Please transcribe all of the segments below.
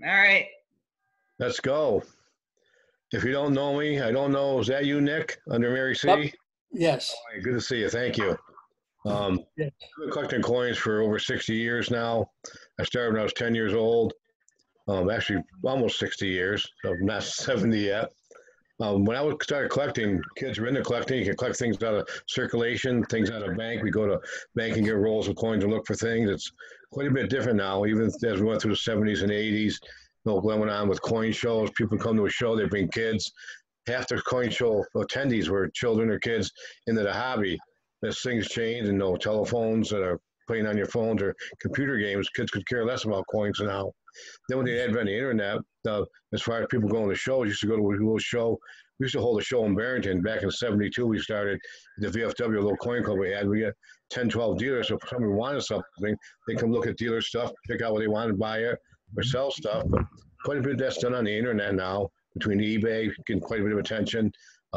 All right. Let's go. If you don't know me, I don't know. Is that you, Nick, under Mary C? Yep. Yes. All right, good to see you. Thank you. Yes. I've been collecting coins for over 60 years now. I started when I was 10 years old. Actually, almost 60 years. So I'm not 70 yet. When I started collecting, kids were into collecting. You can collect things out of circulation, things out of bank. We go to bank and get rolls of coins and look for things. It's quite a bit different now, even as we went through the 70s and 80s. What went on with coin shows. People come to a show, they bring kids. Half the coin show attendees were children or kids into the hobby. As things change and no telephones that are playing on your phones or computer games, kids could care less about coins now. Then with the advent of the internet, as far as people going to shows, used to go to a little show. We used to hold a show in Barrington. Back in '72, we started the VFW, a little coin club we had. We got 10, 12 dealers. So if somebody wanted something, they come look at dealer stuff, pick out what they want to buy it or sell stuff. But quite a bit of that's done on the internet now, between eBay, getting quite a bit of attention.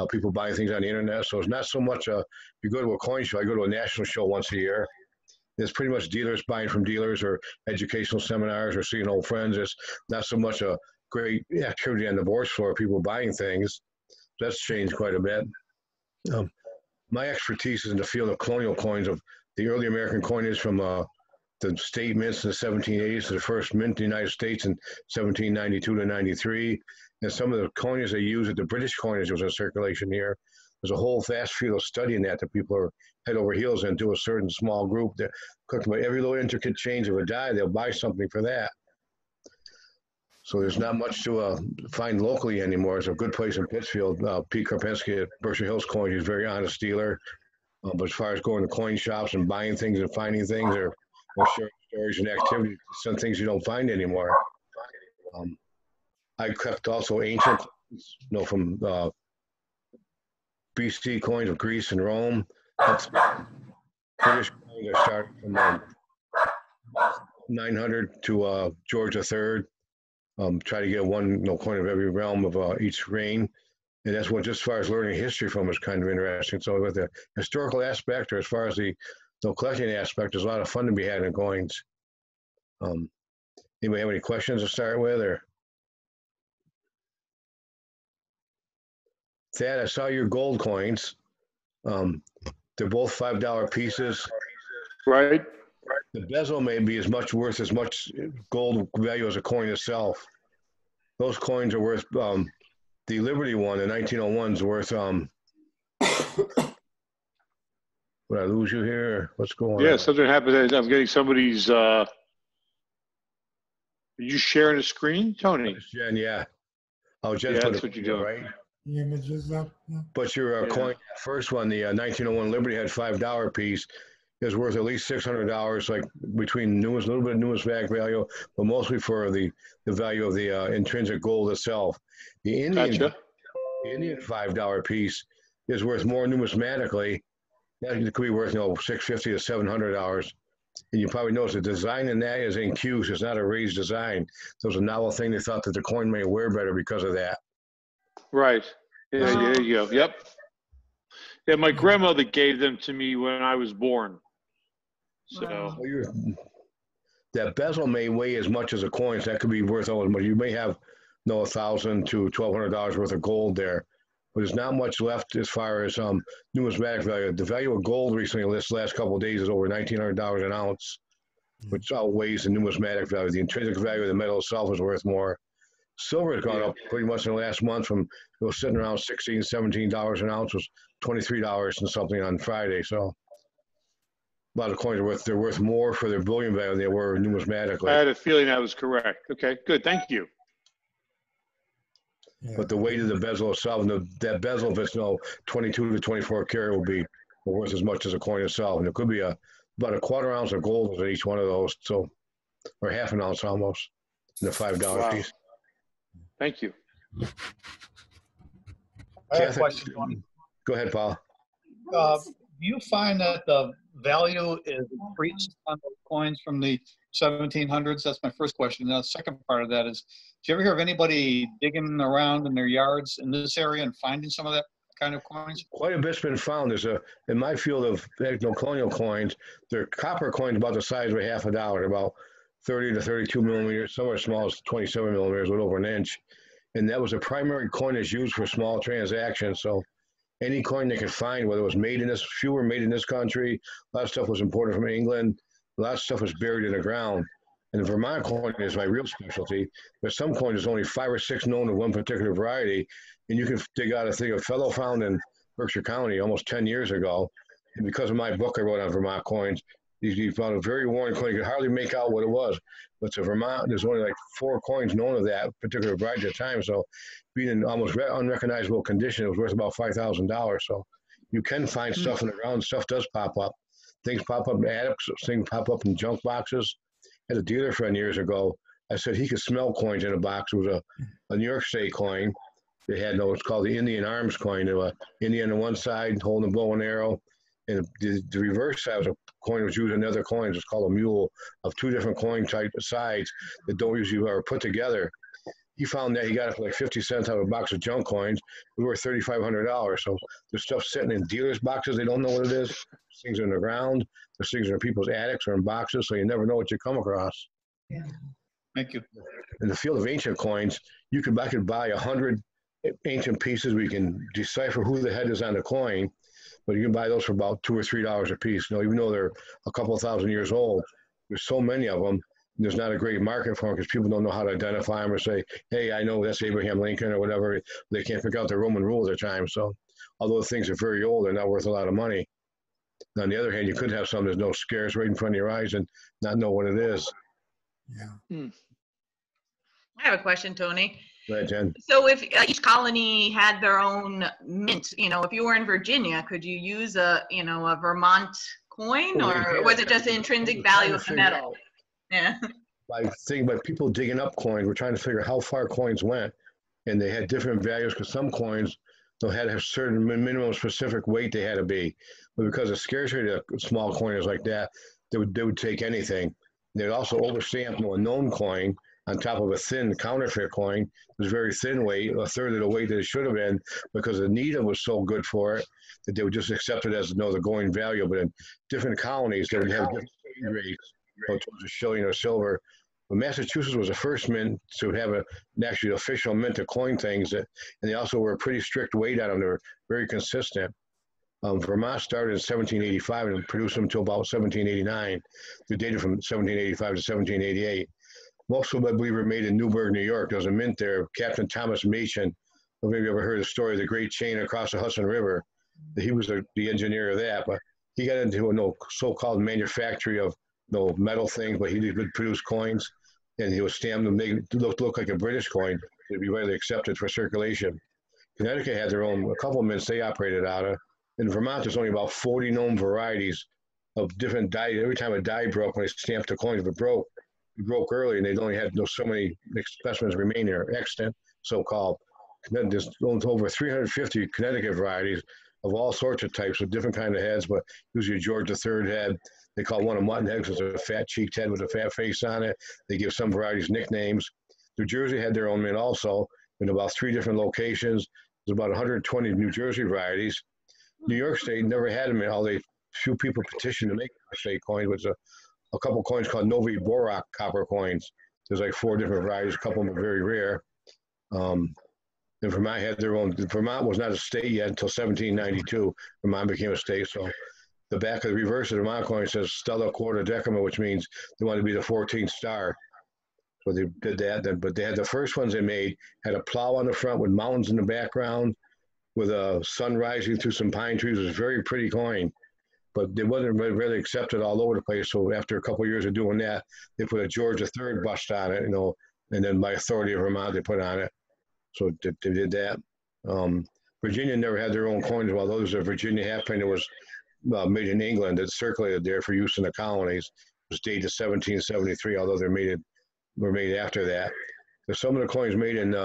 People buying things on the internet. So it's not so much if you go to a coin show, I go to a national show once a year. It's pretty much dealers buying from dealers or educational seminars or seeing old friends. It's not so much a great activity on the bourse floor, people buying things. That's changed quite a bit. My expertise is in the field of colonial coins, of the early American coinage from the state mints in the 1780s to the first mint in the United States in 1792 to 93. And some of the coinage they use at the British coinage was in circulation here. There's a whole vast field of studying that people are head over heels into. A certain small group that cook by every little intricate change of a die, they'll buy something for that. So there's not much to find locally anymore. It's a good place in Pittsfield. Pete Karpinski at Berkshire Hills Coin, he's a very honest dealer. But as far as going to coin shops and buying things and finding things or sharing stories and activities, some things you don't find anymore. I kept also ancient, from BC coins of Greece and Rome. That's British coins I started from 900 to George III. Try to get one coin of every realm of each reign. And that's what, just as far as learning history from, is kind of interesting. So with the historical aspect, or as far as the collecting aspect, there's a lot of fun to be had in coins. Anybody have any questions to start with? Or Thad, I saw your gold coins. They're both $5 pieces. Right. The bezel may be worth as much gold value as a coin itself. Those coins are worth, the Liberty one, the 1901 is worth, would I lose you here? What's going on? Yeah, something happened. I'm getting somebody's, are you sharing a screen, Tony? Jen, yeah. Oh, Jen's Yeah, that's what you're doing. Right? The images up. Yeah. But your coin, first one, the 1901 Liberty had $5 piece, is worth at least $600, like between a little bit of numismatic value, but mostly for the value of the intrinsic gold itself. The Indian $5 piece is worth more numismatically. That could be worth $650 to $700. And you probably notice the design in that is in Q's. It's not a raised design. So it was a novel thing. They thought that the coin may wear better because of that. Right. Yeah, there you go. Yep. Yeah, my grandmother gave them to me when I was born. So that bezel may weigh as much as a coin, so that could be worth all as much. You may have $1,000 to $1,200 worth of gold there, but there's not much left as far as numismatic value. The value of gold recently, this last couple of days, is over $1,900 an ounce, which outweighs the numismatic value. The intrinsic value of the metal itself is worth more. Silver has gone up pretty much in the last month. From it was sitting around $16, $17 an ounce, was $23 and something on Friday. So a lot of coins are worth more for their bullion value than they were numismatically. I had a feeling that was correct. Okay, good. Thank you. Yeah. But the weight of the bezel itself, and that bezel, if it's 22 to 24 karat, will be worth as much as a coin itself. And it could be about a quarter ounce of gold in each one of those, so, or half an ounce almost, in the $5 piece. Thank you. I have a question. Go ahead, Paul. Do you find that the value is increased on those coins from the 1700s? That's my first question. Now, the second part of that is, do you ever hear of anybody digging around in their yards in this area and finding some of that kind of coins? Quite a bit's been found. There's in my field of colonial coins, they're copper coins about the size of a half a dollar, about 30 to 32 millimeters. Some are as small as 27 millimeters, with over an inch. And that was the primary coin that's used for small transactions. So any coin they could find, whether it was made in this, few were made in this country, a lot of stuff was imported from England, a lot of stuff was buried in the ground. And the Vermont coin is my real specialty. There's some coins, there's only 5 or 6 known of one particular variety, and you can dig out a thing a fellow found in Berkshire County almost 10 years ago. And because of my book I wrote on Vermont coins, he found a very worn coin. You could hardly make out what it was. But it's a Vermont, there's only like 4 coins known of that particular variety at the time. So being in almost unrecognizable condition, it was worth about $5,000. So you can find stuff in the ground. Stuff does pop up. Things pop up in attics. Things pop up in junk boxes. I had a dealer friend years ago. I said he could smell coins in a box. It was a New York State coin. They had it's called the Indian Arms coin. There was Indian on one side holding a bow and arrow. And the reverse side was a coin that was used in other coins. It's called a mule, of 2 different coin type sides that don't usually ever put together. He found that he got it for like 50 cents out of a box of junk coins. It was worth $3,500. So there's stuff sitting in dealers' boxes. They don't know what it is. There's things in the ground. There's things in people's attics or in boxes. So you never know what you come across. Yeah. Thank you. In the field of ancient coins, I could buy 100 ancient pieces. We can decipher who the head is on the coin. But you can buy those for about $2 or $3 a piece. Even though they're a couple of thousand years old, there's so many of them. There's not a great market for them because people don't know how to identify them or say, hey, I know that's Abraham Lincoln or whatever. They can't pick out the Roman rule at the time. So although the things are very old, they're not worth a lot of money. On the other hand, you could have some that's no scarce right in front of your eyes and not know what it is. Yeah. I have a question, Tony. Go ahead, Jen. So if each colony had their own mint, if you were in Virginia, could you use a Vermont coin, or was it just the intrinsic value of the metal? Yeah. By thinking about people digging up coins, we're trying to figure out how far coins went, and they had different values because some coins had to have certain minimum specific weight they had to be, but because of scarcity of small coiners like that, they would take anything. They'd also overstamp a known coin on top of a thin counterfeit coin. It was very thin weight, a third of the weight that it should have been, because the needle was so good for it that they would just accept it as the going value. But in different colonies, they would have different rates, towards a shilling or silver. But Massachusetts was the first mint to have actually official mint to coin things, and they also were a pretty strict weight on them. They were very consistent. Vermont started in 1785 and produced them until about 1789. They're dated from 1785 to 1788. Most of them, I believe, were made in Newburgh, New York. There was a mint there, Captain Thomas Machen. Maybe you ever heard the story of the Great Chain across the Hudson River. He was the engineer of that, but he got into a so-called manufactory of metal things, but he did produce coins, and he would stamp them, make it look like a British coin. It'd be widely accepted for circulation. Connecticut had their own, a couple of mints they operated out of. In Vermont, there's only about 40 known varieties of different dye. Every time a dye broke, when they stamped the coins, if it broke early, and they only had so many specimens remaining, or extant, so-called. Then there's over 350 Connecticut varieties of all sorts of types with different kind of heads, but usually George III head. They call one a mutton head because it's a fat-cheeked head with a fat face on it. They give some varieties nicknames. New Jersey had their own mint also in about 3 different locations. There's about 120 New Jersey varieties. New York State never had a mint, although few people petitioned to make New York State coins. It was a couple coins called Novi Borak copper coins. There's like 4 different varieties. A couple of them are very rare. And Vermont had their own. Vermont was not a state yet until 1792. Vermont became a state. So the back of the reverse of the Vermont coin says Stella Quartodecima, which means they wanted to be the 14th star. So they did that. But they had the first ones they made, had a plow on the front with mountains in the background, with a sun rising through some pine trees. It was a very pretty coin. But they wasn't really accepted all over the place. So after a couple of years of doing that, they put a George III bust on it, and then by authority of Vermont, they put on it. So they did that. Virginia never had their own coins, while those are Virginia half penny that was made in England that circulated there for use in the colonies. It was dated 1773, although were made after that. So some of the coins made in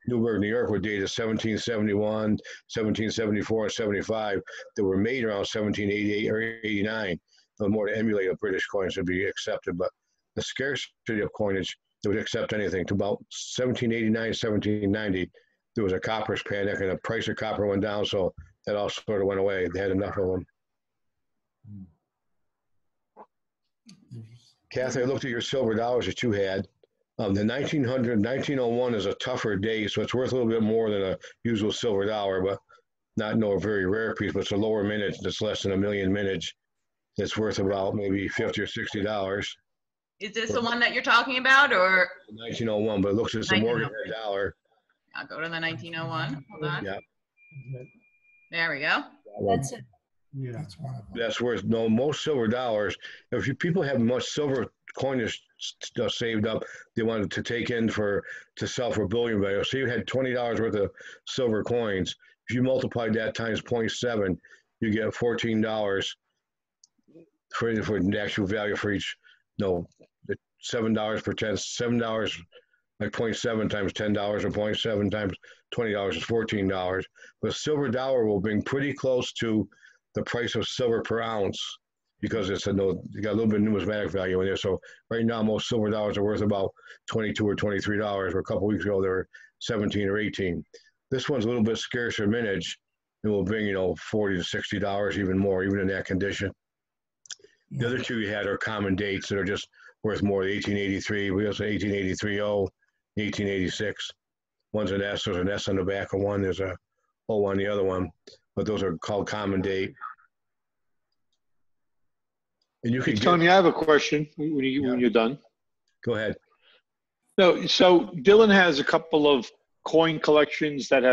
Newburgh, New York were dated 1771, 1774, and 75 that were made around 1788 or 89, more to emulate a British coin to be accepted. But the scarcity of coinage, they would accept anything. To about 1789, 1790, there was a copper's panic, and the price of copper went down, so that all sort of went away. They had enough of them. Kathy, I looked at your silver dollars that you had. The 1901 is a tougher date, so it's worth a little bit more than a usual silver dollar, but not no very rare piece, but it's a lower mintage that's less than a million mintage. That's worth about maybe $50 or $60. Is this the one that you're talking about, or? 1901, but it looks like it's a Morganhead dollar. I'll go to the 1901. Hold on. Yeah. There we go. That's it. Yeah, that's one of them. That's worth no most silver dollars. If you people have much silver coinage saved up, they wanted to take in to sell for bullion value. So you had $20 worth of silver coins. If you multiplied that times 0.7, you get $14 for the actual value for each. No, $7 per 10, $7 like 0.7 times $10 or 0.7 times $20 is $14. But silver dollar will bring pretty close to the price of silver per ounce because it's you got a little bit of numismatic value in there. So right now, most silver dollars are worth about $22 or $23. Or a couple of weeks ago, they were 17 or 18. This one's a little bit scarcer mintage and will bring, $40 to $60, even more, even in that condition. The other two you had are common dates that are just worth more. 1883, we also 1883 1886. One's an S, there's an S on the back of one, there's a O on the other one, but those are called common date. And you can Tony, I have a question when you're done. Go ahead. No, so Dylan has a couple of coin collections that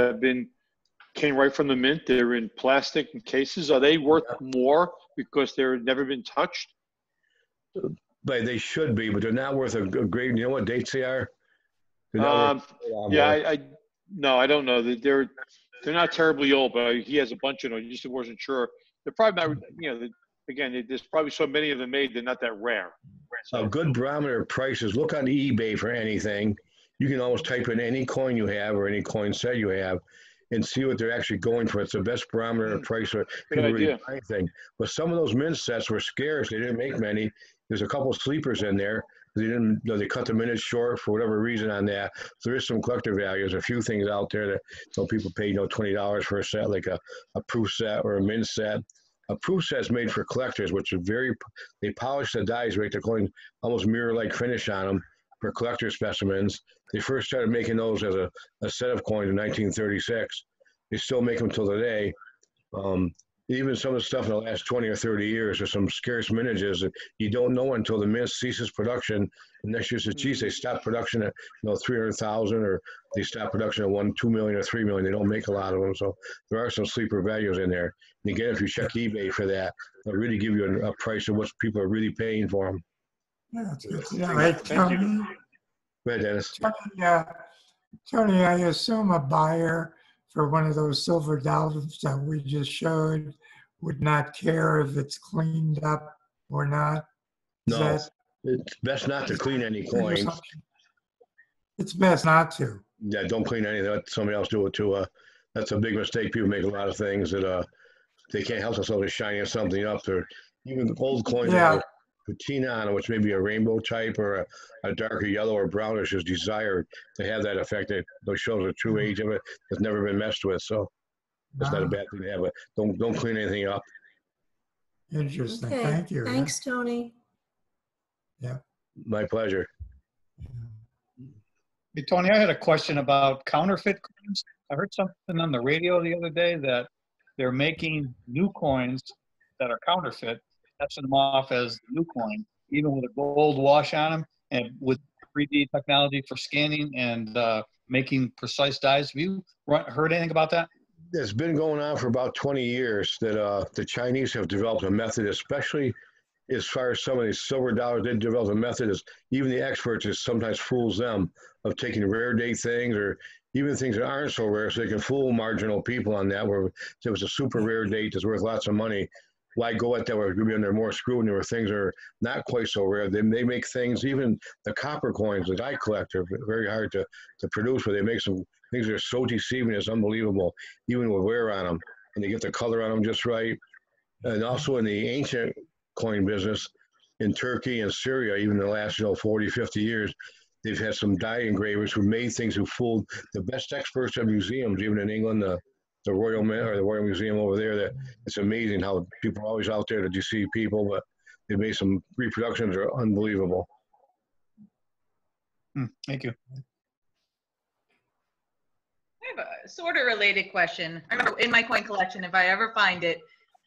came right from the mint. They're in plastic cases. Are they worth more because they've never been touched? But they should be, but they're not worth a great. You know what dates they are? Yeah, I don't know. They're not terribly old, but he has a bunch of them. He just wasn't sure. They're probably not. Again, there's probably so many of them made. They're not that rare. A good barometer of prices. Look on eBay for anything. You can almost type in any coin you have or any coin set you have, and see what they're actually going for. It's the best barometer of price for people really buy anything. But some of those mint sets were scarce. They didn't make many. There's a couple of sleepers in there. They cut the minutes short for whatever reason on that. So there is some collector value. There's a few things out there that people pay $20 for a set, like a proof set or a mint set. A proof set is made for collectors, which is they polish the dies, make the coin almost mirror-like finish on them for collector specimens. They first started making those as a set of coins in 1936. They still make them till today. Even some of the stuff in the last 20 or 30 years, there's some scarce mintages that you don't know until the mint ceases production. And next year says, geez, they stopped production at 300,000, or they stopped production at 2 million or 3 million. They don't make a lot of them. So there are some sleeper values in there. And again, if you check eBay for that, they'll really give you a price of what people are really paying for them. Yeah, that's good. Hey, Tony, Go ahead, Dennis. Tony, I assume a buyer for one of those silver dollars that we just showed would not care if it's cleaned up or not. No, it's best not to clean any coins. It's best not to. Yeah, don't clean anything. Let somebody else do it too. That's a big mistake. People make a lot of things that they can't help themselves with shining something up. Or even old coins with patina on it, which may be a rainbow type or a darker yellow or brownish is desired to have that effect. Those shows the true age of it. It's never been messed with, so it's not a bad thing to have. But don't clean anything up. Interesting. Okay. Thank you. Thanks, Tony. Yeah. My pleasure. Hey, Tony, I had a question about counterfeit coins. I heard something on the radio the other day that they're making new coins that are counterfeit, testing them off as new coin, even with a gold wash on them, and with 3D technology for scanning and making precise dies. Have you heard anything about that? It's been going on for about 20 years that the Chinese have developed a method, especially as far as some of these silver dollars. They developed a method, is even the experts, it sometimes fools them, of taking rare date things or even things that aren't so rare, so they can fool marginal people on that, where if it was a super rare date that's worth lots of money, why go at that where we're under more scrutiny, where things are not quite so rare. They make things, even the copper coins that I collect are very hard to produce, but they make some things that are so deceiving, it's unbelievable, even with wear on them. And they get the color on them just right. And also in the ancient coin business, in Turkey and Syria, even in the last 40, 50 years, they've had some die engravers who made things who fooled the best experts at museums, even in England, the Royal Mint or the Royal Museum over there. That it's amazing how people are always out there to deceive people, but They made some reproductions that are unbelievable. Thank you. I have a sort of related question. I remember in my coin collection, if I ever find it,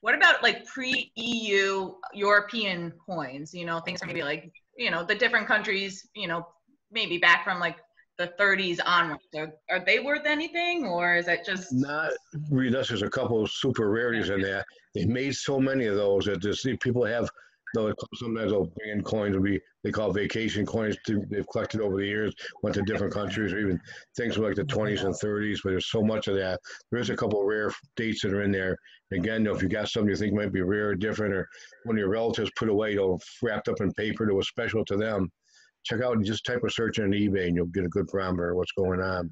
what about like pre-EU European coins? You know, things from maybe like, you know, the different countries, you know, maybe back from like the 30s onwards. Are they worth anything, or is that just not really? There's a couple of super rarities in there. They made so many of those that just people have. No, sometimes they'll bring in coins. They call vacation coins. They've collected over the years, went to different countries, or even things from like the 20s and 30s. But there's so much of that. There is a couple of rare dates that are in there. Again, if you got something you think might be rare or different, or one of your relatives put away, wrapped up in paper that was special to them, check out and just type a search on eBay, and you'll get a good barometer of what's going on.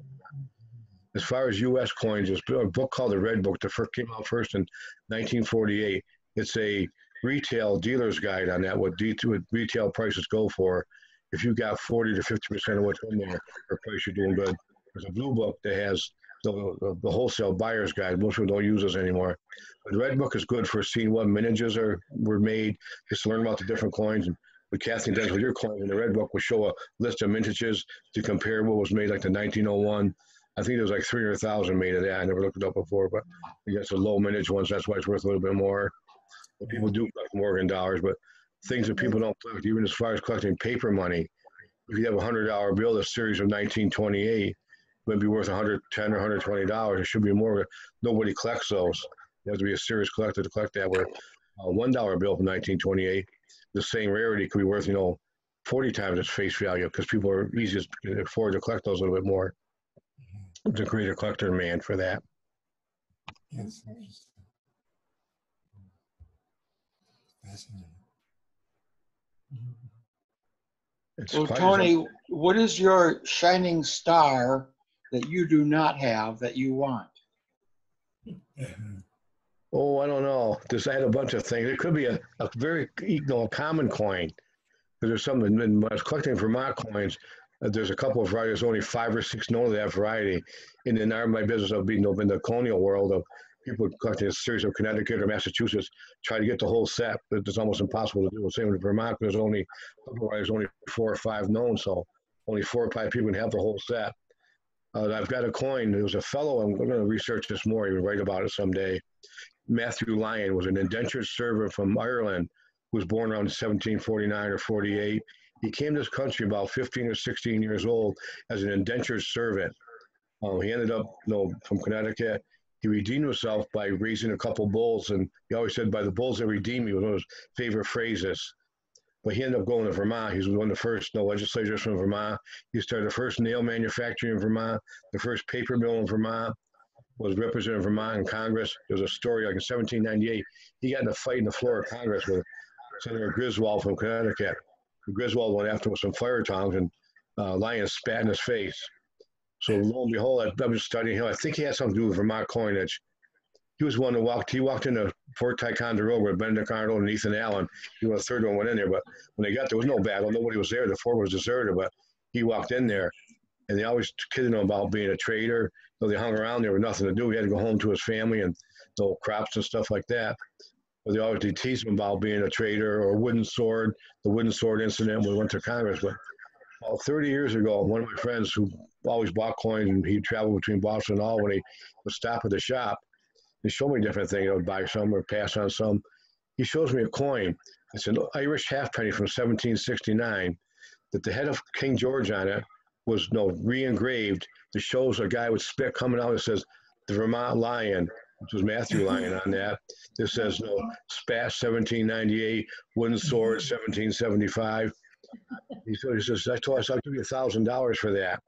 As far as U.S. coins, there's a book called The Red Book that came out first in 1948. It's a retail dealer's guide on that, what retail prices go for. If you got 40 to 50% of what's in there, the price you're doing good. There's a blue book that has the wholesale buyer's guide. Most people don't use this anymore. But the Red Book is good for seeing what mintages were made, just to learn about the different coins. And what Kathleen does with your coin in the Red Book will show a list of mintages to compare what was made like the 1901. I think there was like 300,000 made of that. I never looked it up before, but I guess the low mintage ones, that's why it's worth a little bit more. But people do collect Morgan dollars, but things that people don't collect, even as far as collecting paper money, if you have a $100 bill, the series of 1928, it might be worth $110 or $120. It should be more. Nobody collects those. You have to be a serious collector to collect that. Where a $1 bill from 1928, the same rarity could be worth, 40 times its face value, because people are easiest to afford to collect those a little bit more. There's a greater collector demand for that. Yes, interesting. Fascinating. So, Tony, what is your shining star that you do not have that you want? Oh, I don't know. I had a bunch of things. It could be a very common coin. There's some, when I was collecting Vermont coins, there's a couple of varieties, only 5 or 6 known of that variety. And in my business of being in the colonial world of people collecting a series of Connecticut or Massachusetts, try to get the whole set, but it's almost impossible to do. Same with Vermont, there's only 4 or 5 known, so only 4 or 5 people can have the whole set. I've got a coin. There was a fellow, I'm going to research this more, even write about it someday. Matthew Lyon was an indentured servant from Ireland who was born around 1749 or 48. He came to this country about 15 or 16 years old as an indentured servant. He ended up, from Connecticut. He redeemed himself by raising a couple bulls, and he always said, by the bulls that redeem me, was one of his favorite phrases. But he ended up going to Vermont. He was one of the first legislators from Vermont. He started the first nail manufacturing in Vermont, the first paper mill in Vermont, was representing Vermont in Congress. There was a story like in 1798, he got in a fight in the floor of Congress with Senator Griswold from Connecticut. Griswold went after him with some fire tongs, and Lyon spat in his face. So lo and behold, I was studying him. I think he had something to do with Vermont coinage. He was one who he walked into Fort Ticonderoga with Benedict Arnold and Ethan Allen. He was the third one went in there, but when they got there was no battle. Nobody was there. The fort was deserted, but he walked in there, and they always kidded him about being a traitor. So they hung around there with nothing to do. He had to go home to his family and crops and stuff like that. But they always did tease him about being a traitor or wooden sword, the wooden sword incident when we went to Congress. But about 30 years ago, one of my friends who always bought coins, and he traveled between Boston and Albany, would stop at the shop. He showed me different things. I would buy some or pass on some. He shows me a coin. It's an Irish halfpenny from 1769 that the head of King George on it was re-engraved. It shows a guy with spit coming out. It says, the Vermont Lion, which was Matthew Lyon on that. This says, spat 1798, wooden sword 1775. He says, I told us I'll give you $1,000 for that.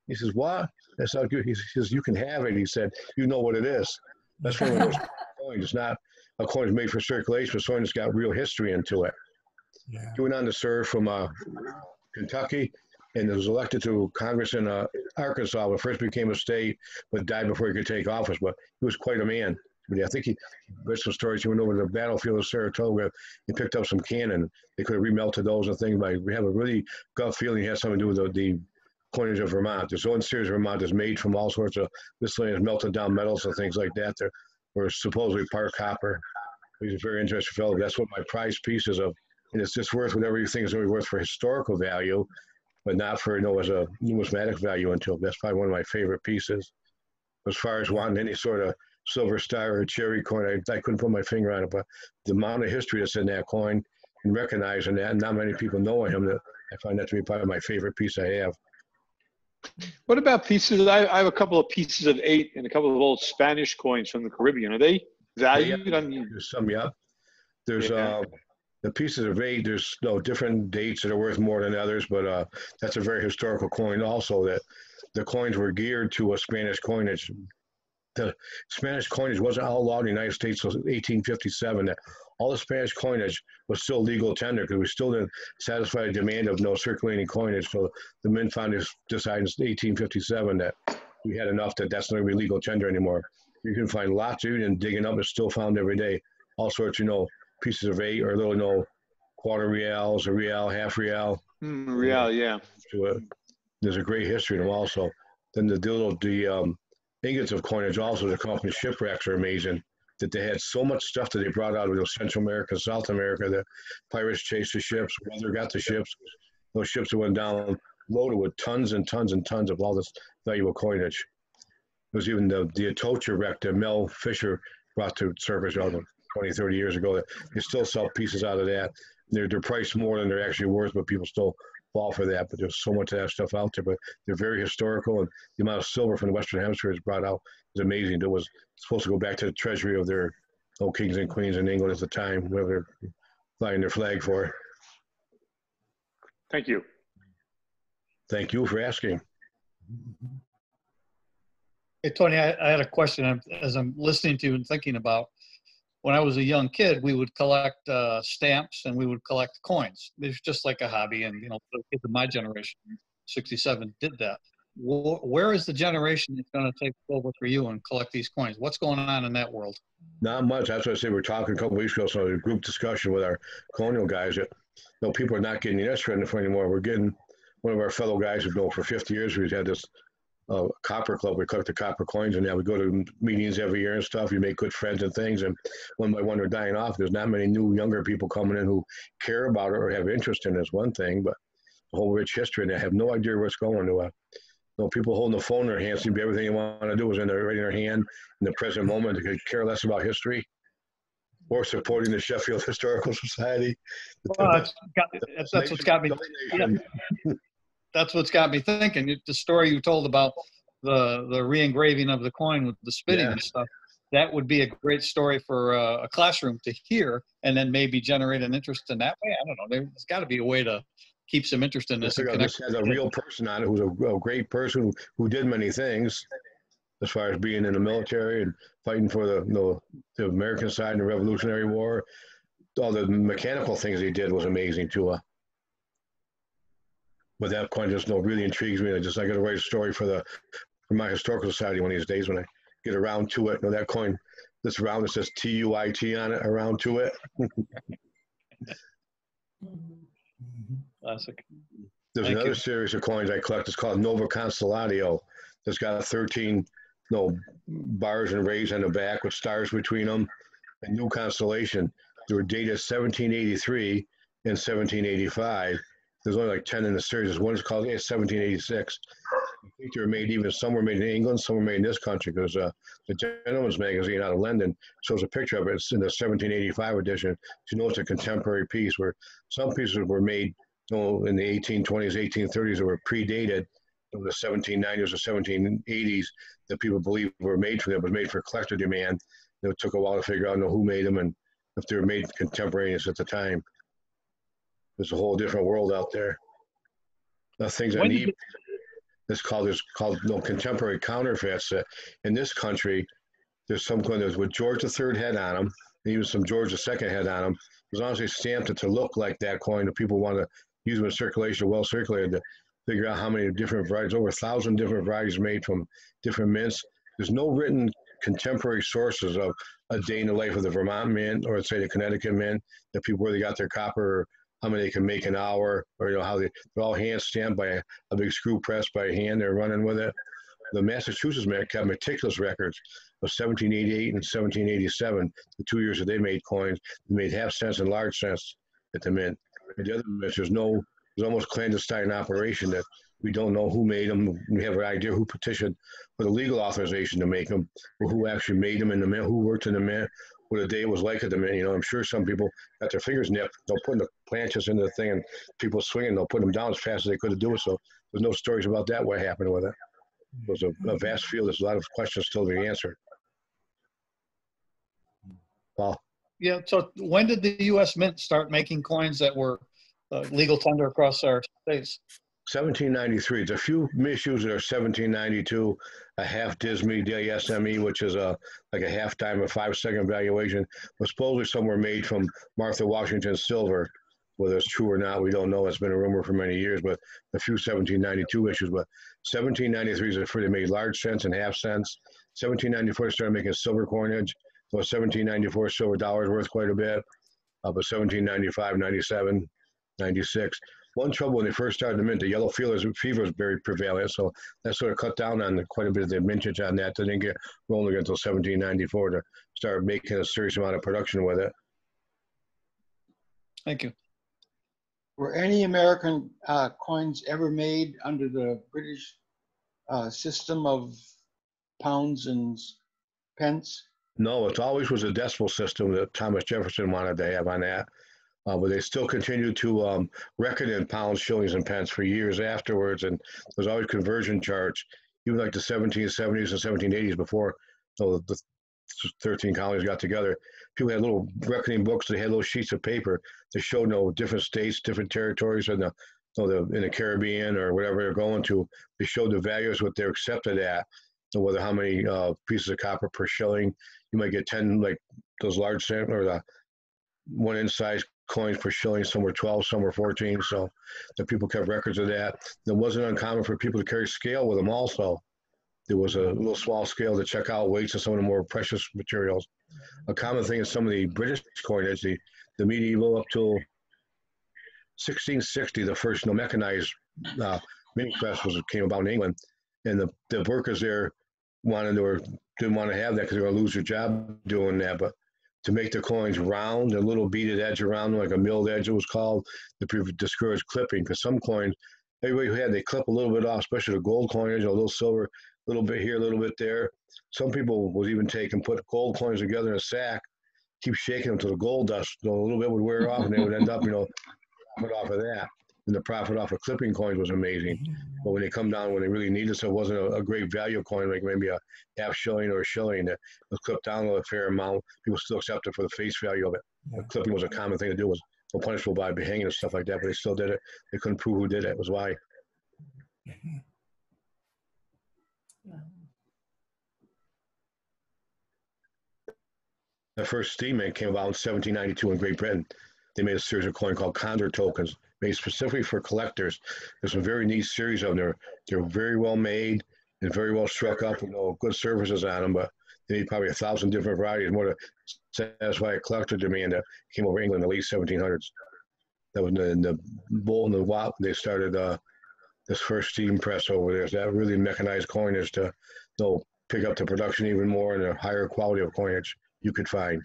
He says, what? That's not good. He says, you can have it. He said, you know what it is. That's one of those coins. It's not a coin made for circulation, but something that's got real history into it. Yeah. He went on to serve from Kentucky and was elected to Congress in Arkansas, but first became a state, but died before he could take office. But he was quite a man. But I think he read some stories. He went over to the battlefield of Saratoga and picked up some cannon. They could have remelted those and things. But we have a really gut feeling it has something to do with the coinage of Vermont. There's one series of Vermont that's made from all sorts of miscellaneous melted down metals and things like that. That were supposedly part copper. He's a very interesting fellow. That's what my prized piece is of. And it's just worth whatever you think is going to be worth for historical value, but not for, as a numismatic value until. That's probably one of my favorite pieces. As far as wanting any sort of silver star or cherry coin, I couldn't put my finger on it, but the amount of history that's in that coin and recognizing that, and not many people know him, that I find that to be probably my favorite piece I have. What about pieces? I have a couple of pieces of 8 and a couple of old Spanish coins from the Caribbean. Are they valued? Yeah, there's some, yeah. There's the pieces of 8, there's different dates that are worth more than others, but that's a very historical coin also, that the coins were geared to a Spanish coinage. The Spanish coinage wasn't outlawed in the United States until 1857. That all the Spanish coinage was still legal tender because we still didn't satisfy the demand of no circulating coinage. So the Mint founders decided in 1857 that we had enough that that's not going to be legal tender anymore. You can find lots of it, and digging up, it's still found every day. All sorts, pieces of 8 or little, quarter reals, a real, half real. Real, yeah. There's a great history in them also. Then the ingots of coinage also, the company shipwrecks are amazing, that they had so much stuff that they brought out of Central America, South America, that pirates chased the ships, weather got the ships. Those ships that went down loaded with tons and tons and tons of all this valuable coinage. It was even the Atocha wreck that Mel Fisher brought to surface 20, 30 years ago. They still sell pieces out of that. They're priced more than they're actually worth, but people still fall for that. But there's so much of that stuff out there. But they're very historical, and the amount of silver from the Western Hemisphere is brought out is amazing. It was supposed to go back to the treasury of their old kings and queens in England at the time, where they're flying their flag for. Thank you. Thank you for asking. Hey, Tony, I had a question as I'm listening to you and thinking about. When I was a young kid, we would collect stamps and we would collect coins. It's just like a hobby, and the kids of my generation, 67, did that. Where is the generation that's going to take over for you and collect these coins? What's going on in that world? Not much. That's what I said. We were talking a couple of weeks ago, so a group discussion with our colonial guys that people are not getting interested in it anymore. We're getting one of our fellow guys who's known for 50 years. We've had this copper club. We collect the copper coins, and now we go to meetings every year and stuff. We make good friends and things, and one by one they're dying off. There's not many new younger people coming in who care about it or have interest in it is one thing, but the whole rich history, and they have no idea what's going to. People holding the phone in their hands seem to be everything they want to do is right in their hand in the present moment. They could care less about history or supporting the Sheffield Historical Society. Well, that's what's got me. Yeah. That's what's got me thinking. The story you told about the re-engraving of the coin with the spitting and stuff, that would be a great story for a classroom to hear, and then maybe generate an interest in that way. I don't know. There's got to be a way to keep some interest in this. This has a real person on it who's a great person who did many things as far as being in the military and fighting for the American side in the Revolutionary War. All the mechanical things he did was amazing too. But that coin just really intrigues me. I got to write a story for my historical society one of these days when I get around to it. That coin, this round that says TUIT on it, around to it. Classic. There's another series of coins I collect. It's called Nova Constellatio. It's got 13 bars and rays on the back with stars between them. A new constellation. They were dated 1783 and 1785. There's only like 10 in the series. One is called 1786. I think they were made some were made in England, some were made in this country, because the Gentleman's Magazine out of London shows a picture of it. It's in the 1785 edition. So it's a contemporary piece, where some pieces were made in the 1820s, 1830s that were predated in the 1790s or 1780s that people believe were made for them. It was made for collector demand. It took a while to figure out who made them and if they were made contemporaneous at the time. There's a whole different world out there. Things I need. It's called contemporary counterfeits. In this country, there's some kind with George III had on them, and even some George II had on them. As long as they stamped it to look like that coin, the people want to use them in circulation, well circulated, to figure out how many different varieties, over 1,000 different varieties made from different mints. There's no written contemporary sources of a day in the life of the Vermont Mint or say the Connecticut Mint, that people where they got their copper, or how many they can make an hour, or how they're all hand stamped by a big screw press by hand. They're running with it. the Massachusetts Mint kept meticulous records of 1788 and 1787, the 2 years that they made coins. They made half cents and large cents at the mint. And the other mints, there's almost clandestine operation that we don't know who made them. We have an idea who petitioned for the legal authorization to make them, or who actually made them in the mint, who worked in the mint, what a day was like at the mint. You know, I'm sure some people got their fingers nipped. They'll put the planches into the thing, and people swinging, they'll put them down as fast as they could to do it. So there's no stories about that, what happened with it. It was a vast field. There's a lot of questions still to be answered. Paul? Yeah, so when did the U.S. Mint start making coins that were legal tender across our states? 1793. There's a few issues that are 1792, a half DSME, DSME, which is like a half dime, a 5-second valuation, was supposedly somewhere made from Martha Washington's silver. Whether it's true or not, we don't know. It's been a rumor for many years, but a few 1792 issues. But 1793 is where they made large cents and half cents. 1794 they started making silver coinage. So 1794 silver dollars worth quite a bit. But 1795, 97, 96. One trouble when they first started the mint, the yellow fever was very prevalent, so that sort of cut down on quite a bit of the mintage on that. They didn't get rolling until 1794 to start making a serious amount of production with it. Thank you. Were any American coins ever made under the British system of pounds and pence? No, it always was a decimal system that Thomas Jefferson wanted to have on that. But they still continued to reckon in pounds, shillings, and pence for years afterwards. And there's always conversion charge, even like the 1770s and 1780s before the 13 colonies got together. People had little reckoning books. They had little sheets of paper that showed different states, different territories in the Caribbean or whatever they're going to. They showed the values, what they're accepted at, and whether how many pieces of copper per shilling. You might get 10, like those large or the 1-inch size coins per shilling. Some were 12, some were 14. So the people kept records of that. It wasn't uncommon for people to carry scale with them also. There was a little small scale to check out weights of some of the more precious materials. A common thing is some of the British coinage, the medieval up till 1660, the first mechanized mini press came about in England, and the workers there didn't want to have that because they were going to lose their job doing that. But to make the coins round, a little beaded edge around them, like a milled edge it was called, to discourage clipping. Because some coins, everybody who had, they clip a little bit off, especially the gold coinage, a little silver, a little bit here, a little bit there. Some people would even put gold coins together in a sack, keep shaking them till the gold dust, a little bit would wear off, and they would end up, put off of that. And the profit off of clipping coins was amazing. But when they come down, when they really needed, so it wasn't a great value coin, like maybe a half shilling or a shilling that was clipped down a fair amount, people still accepted it for the face value of it. But clipping was a common thing to do, was punishable by hanging and stuff like that, but they still did it. They couldn't prove who did it, was why. The first steam mint came about in 1792 in Great Britain. They made a series of coins called Condor tokens, made specifically for collectors. There's some very neat series of them. They're very well made and very well struck up with good surfaces on them, but they need probably 1,000 different varieties more to satisfy a collector demand that came over England in the late 1700s. That was in the Bowl and the Watt. They started this first steam press over there. So that really mechanized coinage to pick up the production even more and a higher quality of coinage you could find.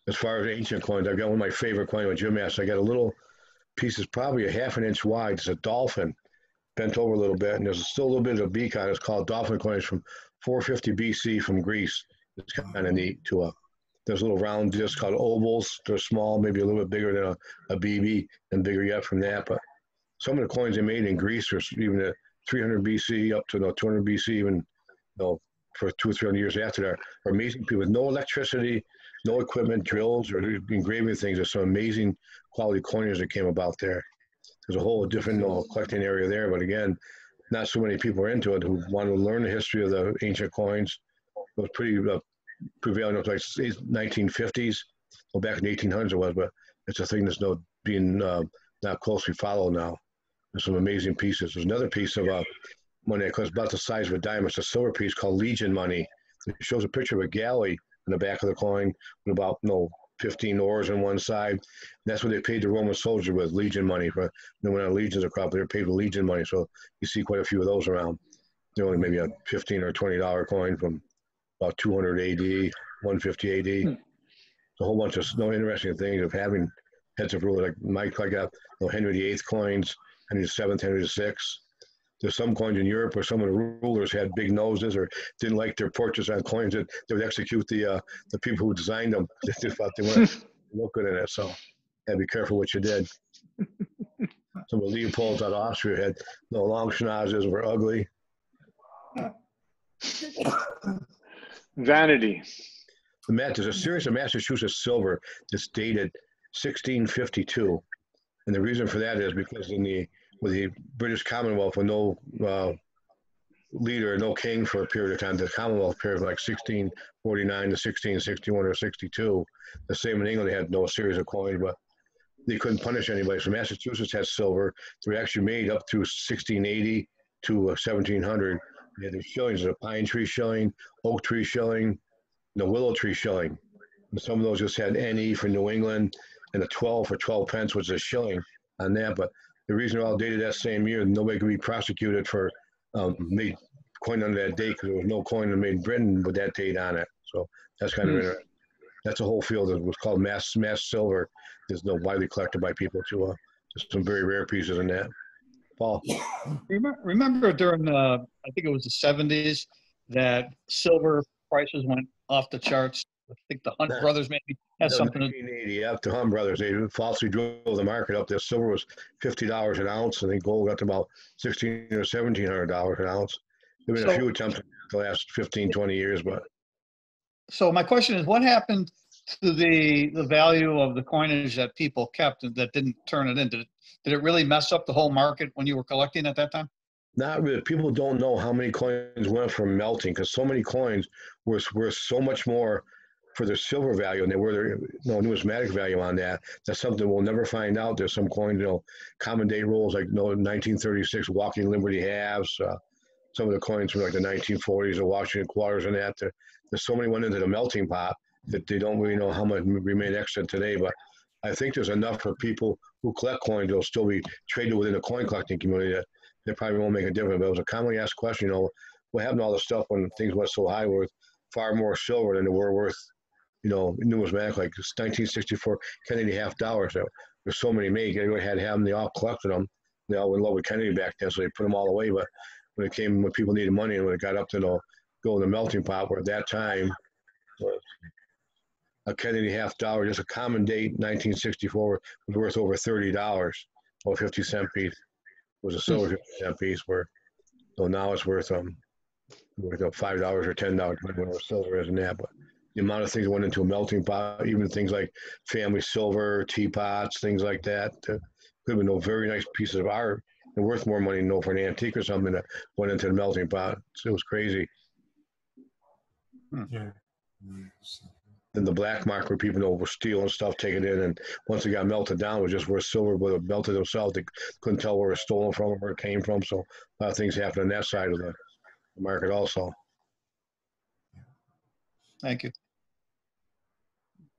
As far as ancient coins, I've got one of my favorite coins with Jim asked. I got a little piece that's probably a half an inch wide. It's a dolphin bent over a little bit, and there's still a little bit of a beak on it. It's called dolphin coins from 450 BC from Greece. It's kind of neat to there's little round discs called ovals. They're small, maybe a little bit bigger than a BB and bigger yet from that. But some of the coins they made in Greece are even at 300 BC up to 200 BC, even for 200 or 300 years after that, are amazing people with no electricity, no equipment, drills, or engraving things. There's some amazing quality coinage that came about there. There's a whole different collecting area there, but again, not so many people are into it who want to learn the history of the ancient coins. It was pretty prevalent up like 1950s. Well, back in the 1800s it was, but it's a thing that's being not closely followed now. There's some amazing pieces. There's another piece of money that comes about the size of a dime. It's a silver piece called Legion money. It shows a picture of a galley in the back of the coin with about 15 oars on one side. And that's what they paid the Roman soldiers with, legion money. For when our legions are crop, they're paid with legion money. So you see quite a few of those around. They're only maybe a $15 or $20 coin from about 200 AD, 150 AD. A whole bunch of interesting things of having heads of rulers like Henry VIII coins, Henry VII, Henry VI. There's some coins in Europe where some of the rulers had big noses or didn't like their portraits on coins, that they would execute the people who designed them. They thought they weren't look good in it. So, yeah, be careful what you did. Some of the Leopolds out of Austria had long schnozzes, were ugly. Vanity. There's a series of Massachusetts silver that's dated 1652, and the reason for that is because with the British Commonwealth with no leader, no king for a period of time, the Commonwealth period of like 1649 to 1661 or 62. The same in England, they had no series of coins, but they couldn't punish anybody. So Massachusetts had silver. They were actually made up to 1680 to 1700. They had the shillings, a pine tree shilling, oak tree shilling, the willow tree shilling. And some of those just had NE for New England, and a 12 for 12 pence was a shilling on that. But the reason they're all dated that same year, nobody could be prosecuted for made coin under that date because there was no coin made in Britain with that date on it. So that's kind of interesting. That's a whole field that was called mass silver. There's no widely collected by people to just some very rare pieces in that. Paul. Remember during I think it was the 70s that silver prices went off the charts. I think the Hunt brothers maybe had something. 1980, yeah, the Hunt brothers, they falsely drove the market up there. Silver was $50 an ounce, and then gold got to about $1,600 or $1,700 an ounce. There have been a few attempts in the last 15, 20 years, but. So my question is, what happened to the value of the coinage that people kept and that didn't turn it in? Did it really mess up the whole market when you were collecting at that time? Not really. People don't know how many coins went from melting because so many coins were worth so much more for their silver value and they were their numismatic value on that. That's something we'll never find out. There's some coins, common day rolls like 1936 Walking Liberty halves. Some of the coins from like the 1940s, the Washington quarters and that. There's so many went into the melting pot that they don't really know how much remain extra today. But I think there's enough for people who collect coins that'll still be traded within the coin collecting community that they probably won't make a difference. But it was a commonly asked question, what happened to all the stuff when things went so high worth far more silver than they were worth, numismatic, like 1964 Kennedy $50. There's so many made. Everybody had to have them. They all collected them. They all were in love with Kennedy back then, so they put them all away. But when people needed money and when it got up to go in the melting pot, where at that time a Kennedy $50, just a common date, 1964, was worth over $30, or 50-cent piece. Was a silver 50-cent piece, where now it's worth $5 or $10, depending on what silver is and that. But the amount of things that went into a melting pot, even things like family silver, teapots, things like that, could have been very nice pieces of art and worth more money for an antique or something that went into the melting pot. So it was crazy. Yeah. Then the black market where people were stealing stuff, taking it in, and once it got melted down, it was just worth silver, but it melted themselves. They couldn't tell where it was stolen from or where it came from. So a lot of things happened on that side of the market also. Thank you.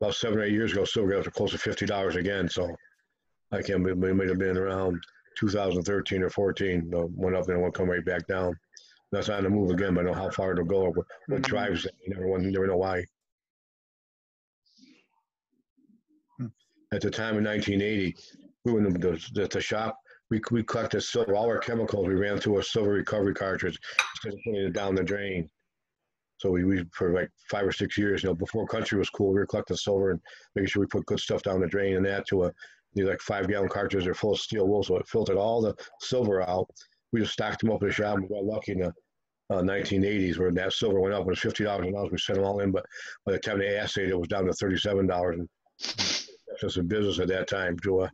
About 7 or 8 years ago, silver got up to close to $50 again. So I can't believe it may have been around 2013 or 14. Went up and it won't come right back down. That's on the move again, but I don't know how far it'll go or what drives it. You never know why. At the time in 1980, we were in the shop. We collected silver. All our chemicals we ran through a silver recovery cartridge instead of putting it down the drain. So we for like 5 or 6 years, before country was cool, we were collecting silver and making sure we put good stuff down the drain and that to these like 5-gallon cartridges are full of steel wool, so it filtered all the silver out. We just stacked them up in the shop. We got lucky in the 1980s where that silver went up. It was $50 an ounce. We sent them all in, but by the time they assayed, it was down to $37. And that's just a business at that time, Joe.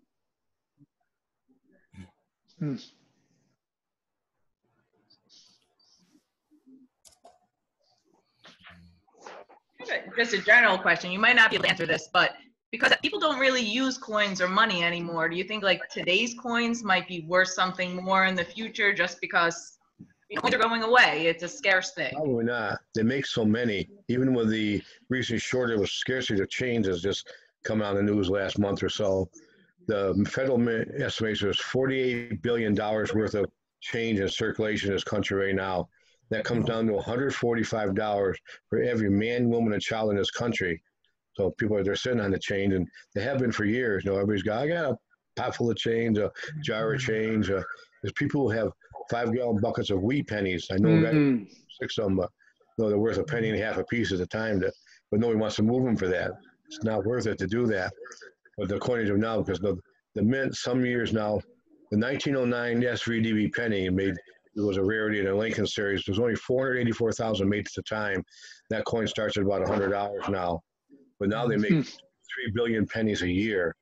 Just a general question. You might not be able to answer this, but because people don't really use coins or money anymore, do you think like today's coins might be worth something more in the future just because coins are going away? It's a scarce thing. Probably not. They make so many. Even with the recent shortage of scarcity of change, is just coming on the news last month or so. The federal estimation is $48 billion worth of change in circulation in this country right now. That comes down to $145 for every man, woman, and child in this country. So people, they're sitting on the change, and they have been for years. Everybody's got, I got a pot full of change, a jar of change. There's people who have 5-gallon buckets of wheat pennies. I know guys, 6 of them, but they're worth a penny and a half a piece at the time. But nobody wants to move them for that. It's not worth it to do that. But the coinage of now, because the mint, some years now, the 1909 SVDB penny it was a rarity in the Lincoln series. There's only 484,000 made at the time. That coin starts at about $100 now. But now they make 3 billion pennies a year.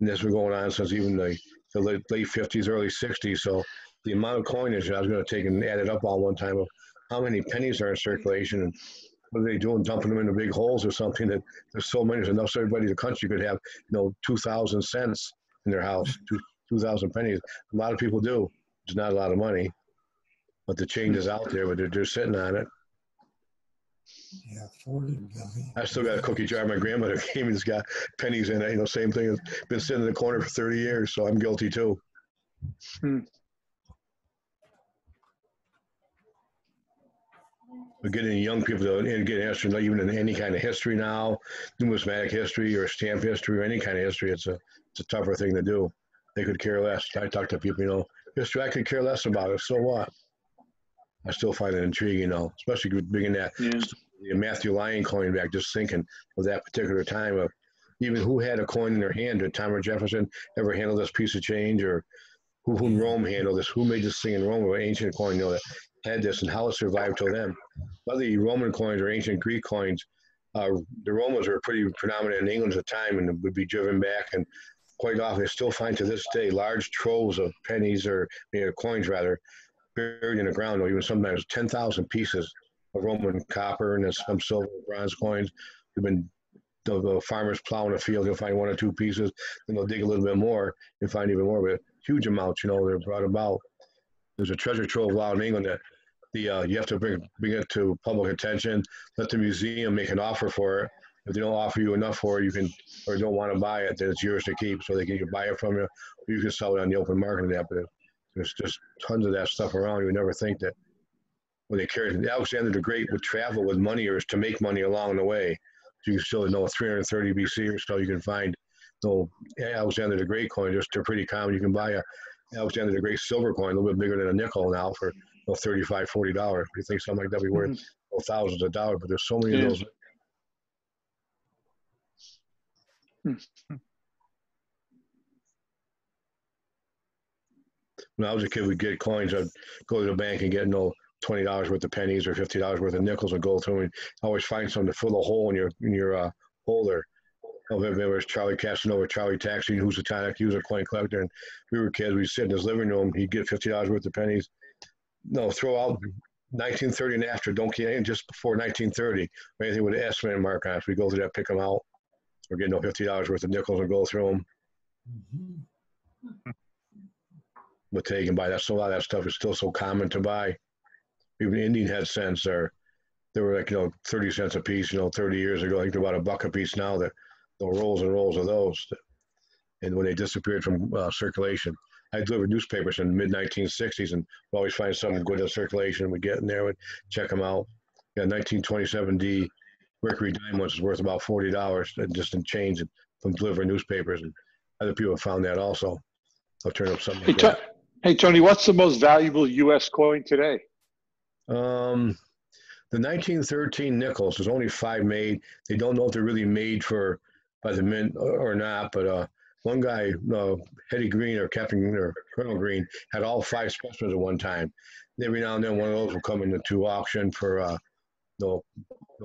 And this has been going on since even the late 50s, early 60s. So the amount of coinage, I was going to take and add it up all one time of how many pennies are in circulation and what are they doing, dumping them into big holes or something. That there's so many, there's enough so everybody in the country could have 2,000 cents in their house, 2,000 pennies. A lot of people do. It's not a lot of money, but the change is out there, but they're just sitting on it. Yeah, 40 billion. I still got a cookie jar. My grandmother came and has got pennies in it. Same thing. It's been sitting in the corner for 30 years, so I'm guilty too. But getting young people to get interested, even in any kind of history now, numismatic history or stamp history or any kind of history, it's a tougher thing to do. They could care less. I talk to people, history, I could care less about it. So what? I still find it intriguing, especially bringing that Matthew Lyon coin back, just thinking of that particular time of even who had a coin in their hand. Did Thomas Jefferson ever handle this piece of change, or who in Rome handled this? Who made this thing in Rome, or ancient coin, that had this, and how it survived till then? Whether the Roman coins or ancient Greek coins, the Romans were pretty predominant in England at the time and would be driven back. And quite often, they still find to this day large troves of pennies or coins, rather, buried in the ground, or even sometimes 10,000 pieces of Roman copper and then some silver, bronze coins. They've been the farmers plowing a field, they'll find 1 or 2 pieces, then they'll dig a little bit more and find even more, but huge amounts, they're brought about. There's a treasure trove out in England that you have to bring it to public attention, let the museum make an offer for it. If they don't offer you enough for it, you can, or don't want to buy it, then it's yours to keep, so they can either buy it from you, or you can sell it on the open market. But there's just tons of that stuff around. You would never think that when they carried Alexander the Great would travel with money or to make money along the way. So you can still 330 BC or so, you can find Alexander the Great coin. They're pretty common. You can buy a Alexander the Great silver coin, a little bit bigger than a nickel now, for $35, $40. You think something like that would be worth thousands of dollars, but there's so many of those. When I was a kid, we'd get coins. I'd go to the bank and get $20 worth of pennies or $50 worth of nickels and go through and always find something to fill a hole in your holder. I remember Charlie Casanova, Charlie Taxi, who's he was a coin collector, and we were kids. We'd sit in his living room. He'd get $50 worth of pennies. Throw out 1930 and after. Don't get anything just before 1930 or anything with an estimate mark on it. So we go through that, pick them out. Or get $50 worth of nickels and go through them. But today you can buy that. So a lot of that stuff is still so common to buy. Even Indian head cents they were 30 cents a piece. 30 years ago, I think they're about $1 a piece now. That rolls and rolls of those. And when they disappeared from circulation, I delivered newspapers in the mid-1960s, and we always find something good in circulation. We get in there and check them out. 1927D Mercury Diamond is worth about $40 just in change from delivering newspapers, and other people have found that also. I'll turn up something like that. Hey, Tony, what's the most valuable U.S. coin today? The 1913 nickels, there's only 5 made. They don't know if they're really made by the mint or not, but one guy, Hetty Green or Captain or Colonel Green, had all 5 specimens at one time. Every now and then one of those will come into auction for $1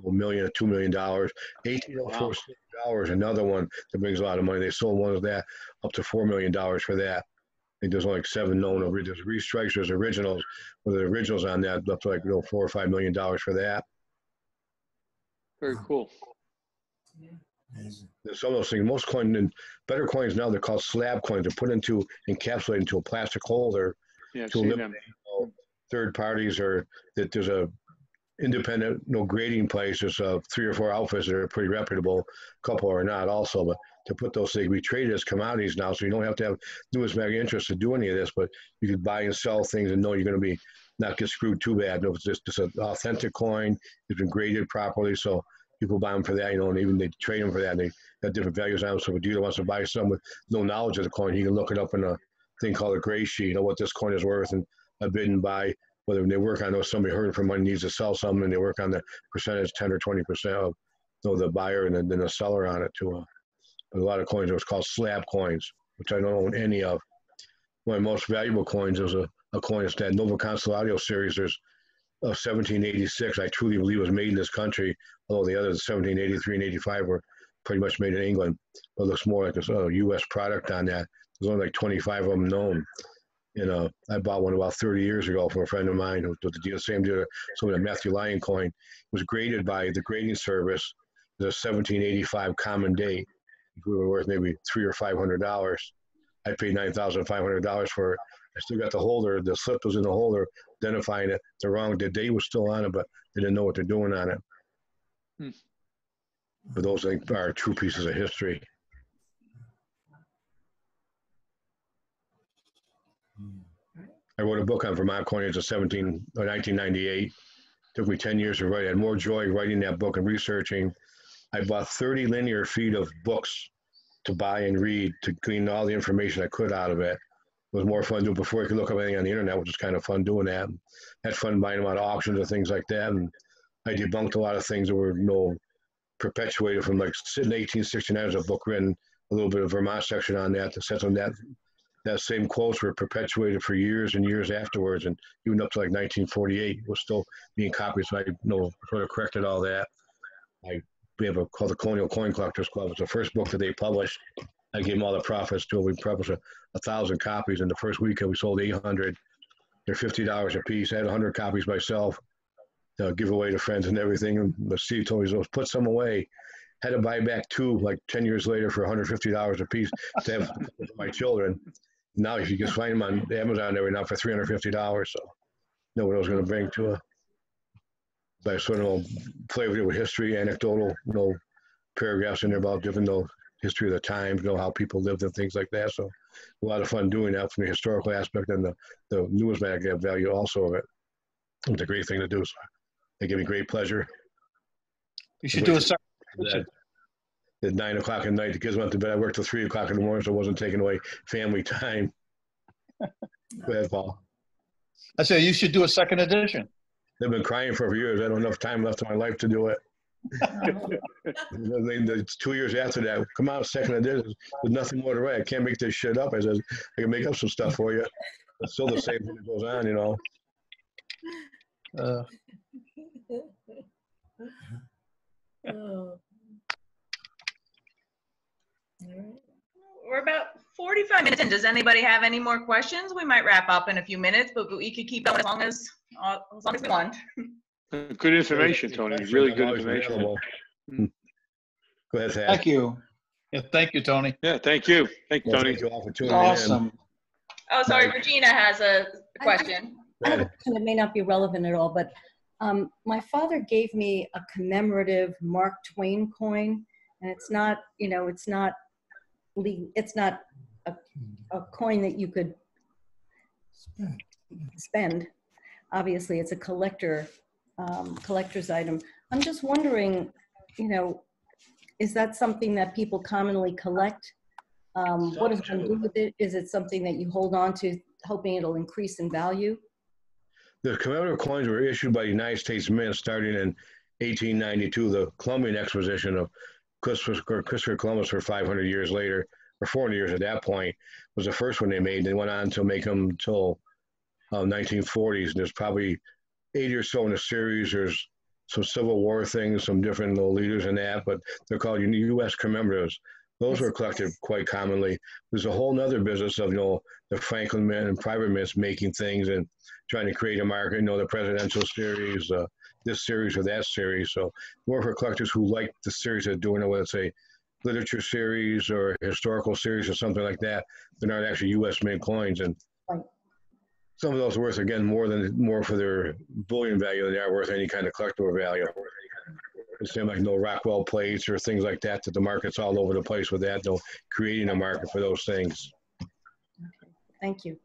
million or $2 million. $18.04, another one that brings a lot of money. They sold one of that up to $4 million for that. I think there's only 7 known. There's restrikes, there's originals. With the originals on that, up to $4 or $5 million for that. Very cool. There's some of those things. Most coins and better coins now, they're called slab coins. They're encapsulated into a plastic holder to eliminate third parties, or that there's a independent, grading places, 3 or 4 outfits that are pretty reputable. A couple are not also, but to put those things, we trade as commodities now, so you don't have to have numismatic interest to do any of this, but you could buy and sell things and know you're going to be not get screwed too bad. No, it's just an authentic coin. It's been graded properly, so people buy them for that, and even they trade them for that. And they have different values on them. So if a dealer wants to buy some with no knowledge of the coin, he can look it up in a thing called a gray sheet, what this coin is worth, and a bid and buy. Whether they work on somebody hurting for money needs to sell something, and they work on the percentage, 10 or 20% of the buyer and then the seller on it too. A lot of coins, it was called slab coins, which I don't own any of. One of my most valuable coins is a coin. It's that Nova Constelladio series. There's 1786. I truly believe was made in this country, although the others, 1783 and 85, were pretty much made in England. But it looks more like a U.S. product on that. There's only like 25 of them known. I bought one about 30 years ago from a friend of mine who was the same dealer, sold a Matthew Lyon coin. It was graded by the grading service, the 1785 common date. We were worth maybe $300 or $500. I paid $9,500 for it. I still got the holder. The slip was in the holder, identifying it. The date was still on it, but they didn't know what they're doing on it. But those, I think, are true pieces of history. I wrote a book on Vermont coinage in 1998. Took me 10 years to write. I had more joy writing that book and researching. I bought 30 linear feet of books to buy and read to glean all the information I could out of it. It was more fun doing before I could look up anything on the internet, which was kind of fun doing that. Had fun buying them out of auctions and things like that. And I debunked a lot of things that were perpetuated from like Sydney 1869 as a book written, a little bit of Vermont section on that. The sense on that same quotes were perpetuated for years and years afterwards, and even up to like 1948 was still being copied. So I sort of corrected all that. We have called the Colonial Coin Collectors Club. It's the first book that they published. I gave them all the profits to it. We published 1,000 copies. In the first weekend, we sold 800. They're $50 a piece. I had 100 copies myself to give away to friends and everything. And Steve told me, put some away. Had to buy back 2 like 10 years later for $150 a piece to have for my children. Now you can find them on Amazon every now for $350. So no one was going to bring to a. But I sort of flavored it with history, anecdotal, paragraphs in there about different history of the times, how people lived and things like that. So a lot of fun doing that from the historical aspect and the numismatic value also of it. It's a great thing to do. So they give me great pleasure. You should do a at 9 o'clock at night, the kids went to bed. I worked till 3 o'clock in the morning, so it wasn't taking away family time. Go ahead, Paul. I say you should do a second edition. They've been crying for years. I don't have enough time left in my life to do it. It's 2 years after that. Come out, second edition. There's nothing more to write. I can't make this shit up. I said, I can make up some stuff for you. It's still the same thing that goes on, Oh. We're about 45 minutes in. Does anybody have any more questions? We might wrap up in a few minutes, but we could keep going as long as we want. Good information, Tony. Really good information. Go ahead, Thad. Thank you. Yeah, thank you, Tony. Yeah, thank you. Thank you, Tony. Thank you all for tuning Awesome. Oh, sorry, Regina has a question. I have a question that may not be relevant at all, but my father gave me a commemorative Mark Twain coin, and it's not a coin that you could spend. Obviously, it's a collector's item. I'm just wondering, is that something that people commonly collect? What does one do with it? Is it something that you hold on to, hoping it'll increase in value? The commemorative coins were issued by the United States Mint starting in 1892. The Columbian Exposition of Christopher Columbus for 500 years later, or 400 years at that point, was the first one they made. They went on to make them until 1940s. And there's probably 80 or so in the series. There's some Civil War things, some different leaders in that, but they're called U.S. commemoratives. Those were collected quite commonly. There's a whole nother business of, the Franklin Mint and private mints making things and trying to create a market, the presidential series, this series or that series. So more for collectors who like the series they're doing, whether it's a literature series or historical series or something like that. They're not actually U.S. Mint coins. And some of those are worth, again, more for their bullion value than they are worth any kind of collectible value. It seems like no Rockwell plates or things like that, that the market's all over the place with that, though, creating a market for those things. Thank you.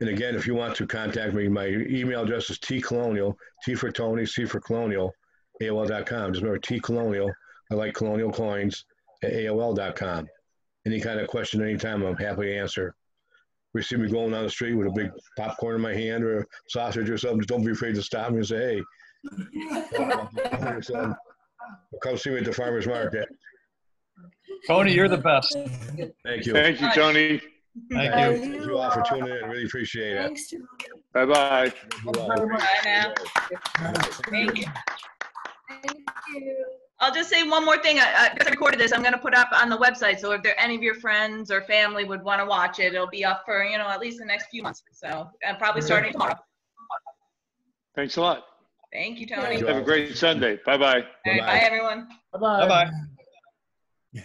And again, if you want to contact me, my email address is tcolonial, T for Tony, C for Colonial, AOL.com. Just remember tcolonial, I like colonial coins, at AOL.com. Any kind of question anytime, I'm happy to answer. If you see me going down the street with a big popcorn in my hand or a sausage or something, don't be afraid to stop me and say, hey. Come see me at the farmer's market. Tony, you're the best. Thank you. Thank you, Tony. Thank Thank you. you all for tuning in. Really appreciate it. Thanks. Bye-bye. Thank you all. Bye now. Thank you. Thank you. I'll just say one more thing. Because I recorded this, I'm going to put up on the website. So if there any of your friends or family would want to watch it, it'll be up for, at least the next few months. So probably starting tomorrow. Thanks a lot. Thank you, Tony. you. Have a great Sunday. Bye-bye. All right, bye, everyone. Bye-bye. Yeah.